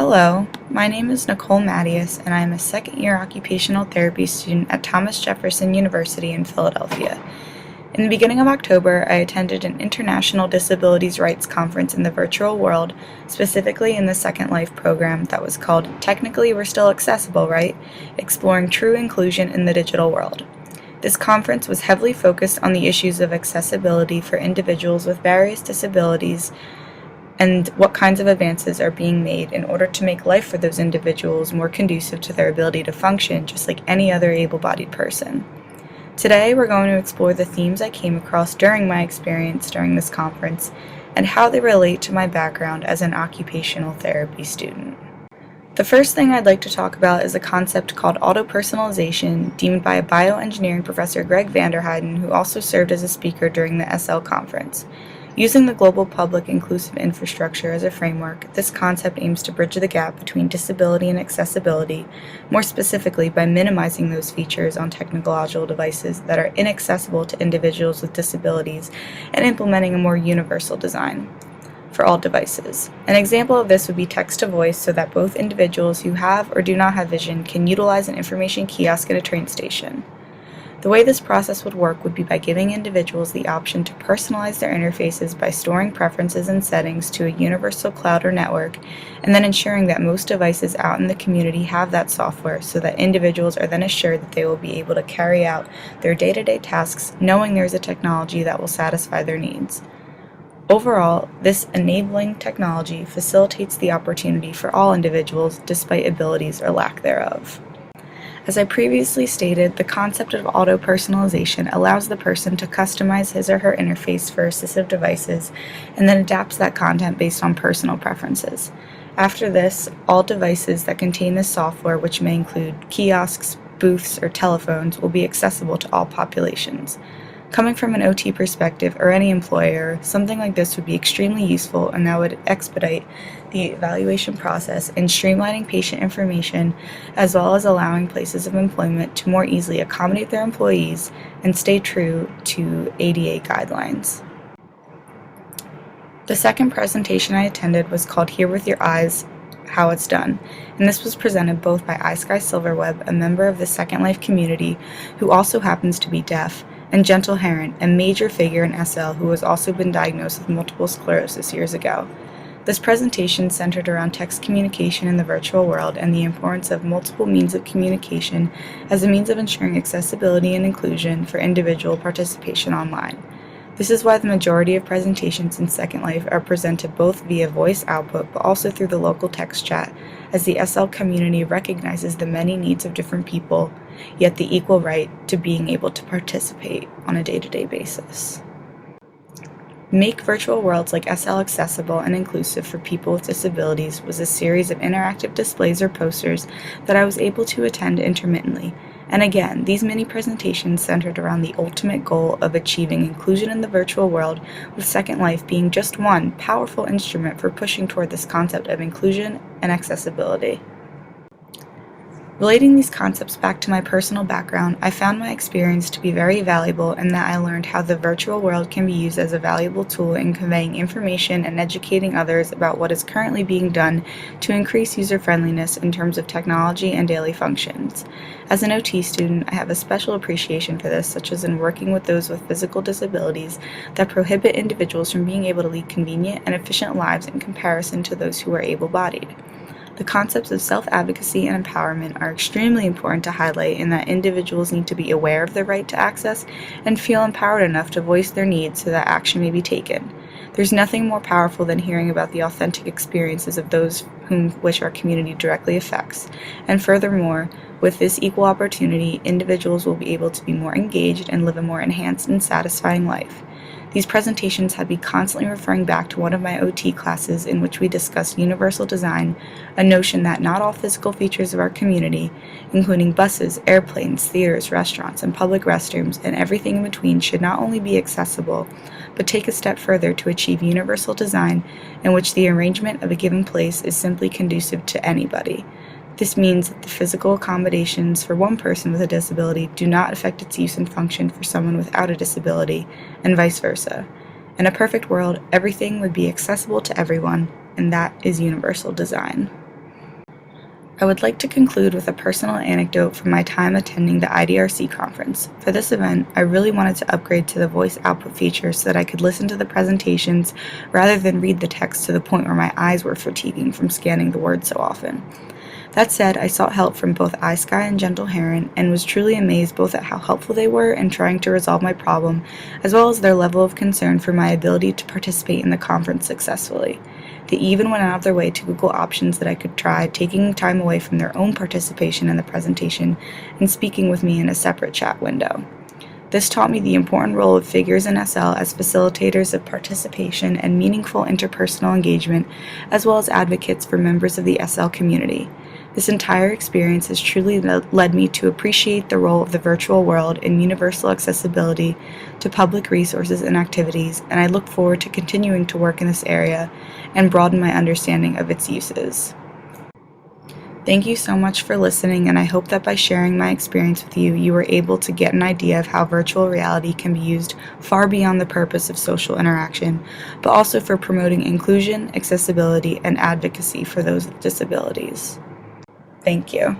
Hello, my name is Nicole Matyas, and I am a second-year occupational therapy student at Thomas Jefferson University in Philadelphia. In the beginning of October, I attended an International Disabilities Rights Conference in the virtual world, specifically in the Second Life program that was called Technically We're Still Accessible, Right? Exploring True Inclusion in the Digital World. This conference was heavily focused on the issues of accessibility for individuals with various disabilities and what kinds of advances are being made in order to make life for those individuals more conducive to their ability to function just like any other able-bodied person. Today, we're going to explore the themes I came across during my experience during this conference and how they relate to my background as an occupational therapy student. The first thing I'd like to talk about is a concept called auto-personalization, deemed by bioengineering professor Greg Vanderheiden, who also served as a speaker during the SL conference. Using the global public inclusive infrastructure as a framework, this concept aims to bridge the gap between disability and accessibility, more specifically by minimizing those features on technological devices that are inaccessible to individuals with disabilities and implementing a more universal design for all devices. An example of this would be text-to-voice, so that both individuals who have or do not have vision can utilize an information kiosk at a train station. The way this process would work would be by giving individuals the option to personalize their interfaces by storing preferences and settings to a universal cloud or network, and then ensuring that most devices out in the community have that software so that individuals are then assured that they will be able to carry out their day-to-day tasks knowing there is a technology that will satisfy their needs. Overall, this enabling technology facilitates the opportunity for all individuals despite abilities or lack thereof. As I previously stated, the concept of auto-personalization allows the person to customize his or her interface for assistive devices and then adapts that content based on personal preferences. After this, all devices that contain this software, which may include kiosks, booths, or telephones, will be accessible to all populations. Coming from an OT perspective or any employer, something like this would be extremely useful, and that would expedite the evaluation process in streamlining patient information, as well as allowing places of employment to more easily accommodate their employees and stay true to ADA guidelines. The second presentation I attended was called Hear with Your Eyes, How It's Done, and this was presented both by iSky Silverweb, a member of the Second Life community who also happens to be deaf, and Gentle Heron, a major figure in SL who has also been diagnosed with multiple sclerosis years ago. This presentation centered around text communication in the virtual world and the importance of multiple means of communication as a means of ensuring accessibility and inclusion for individual participation online. This is why the majority of presentations in Second Life are presented both via voice output but also through the local text chat, as the SL community recognizes the many needs of different people, yet the equal right to being able to participate on a day-to-day basis. Make Virtual Worlds Like SL Accessible and Inclusive for People with Disabilities was a series of interactive displays or posters that I was able to attend intermittently. And again, these mini presentations centered around the ultimate goal of achieving inclusion in the virtual world, with Second Life being just one powerful instrument for pushing toward this concept of inclusion and accessibility. Relating these concepts back to my personal background, I found my experience to be very valuable in that I learned how the virtual world can be used as a valuable tool in conveying information and educating others about what is currently being done to increase user-friendliness in terms of technology and daily functions. As an OT student, I have a special appreciation for this, such as in working with those with physical disabilities that prohibit individuals from being able to lead convenient and efficient lives in comparison to those who are able-bodied. The concepts of self-advocacy and empowerment are extremely important to highlight, in that individuals need to be aware of their right to access and feel empowered enough to voice their needs so that action may be taken. There's nothing more powerful than hearing about the authentic experiences of those which our community directly affects. And furthermore, with this equal opportunity, individuals will be able to be more engaged and live a more enhanced and satisfying life. These presentations had me constantly referring back to one of my OT classes in which we discussed universal design, a notion that not all physical features of our community, including buses, airplanes, theaters, restaurants, and public restrooms, and everything in between, should not only be accessible, but take a step further to achieve universal design in which the arrangement of a given place is simply conducive to anybody. This means that the physical accommodations for one person with a disability do not affect its use and function for someone without a disability, and vice versa. In a perfect world, everything would be accessible to everyone, and that is universal design. I would like to conclude with a personal anecdote from my time attending the IDRC conference. For this event, I really wanted to upgrade to the voice output feature so that I could listen to the presentations rather than read the text to the point where my eyes were fatiguing from scanning the words so often. That said, I sought help from both iSky and Gentle Heron and was truly amazed both at how helpful they were in trying to resolve my problem, as well as their level of concern for my ability to participate in the conference successfully. They even went out of their way to Google options that I could try, taking time away from their own participation in the presentation and speaking with me in a separate chat window. This taught me the important role of figures in SL as facilitators of participation and meaningful interpersonal engagement, as well as advocates for members of the SL community. This entire experience has truly led me to appreciate the role of the virtual world in universal accessibility to public resources and activities, and I look forward to continuing to work in this area and broaden my understanding of its uses. Thank you so much for listening, and I hope that by sharing my experience with you, you were able to get an idea of how virtual reality can be used far beyond the purpose of social interaction, but also for promoting inclusion, accessibility, and advocacy for those with disabilities. Thank you.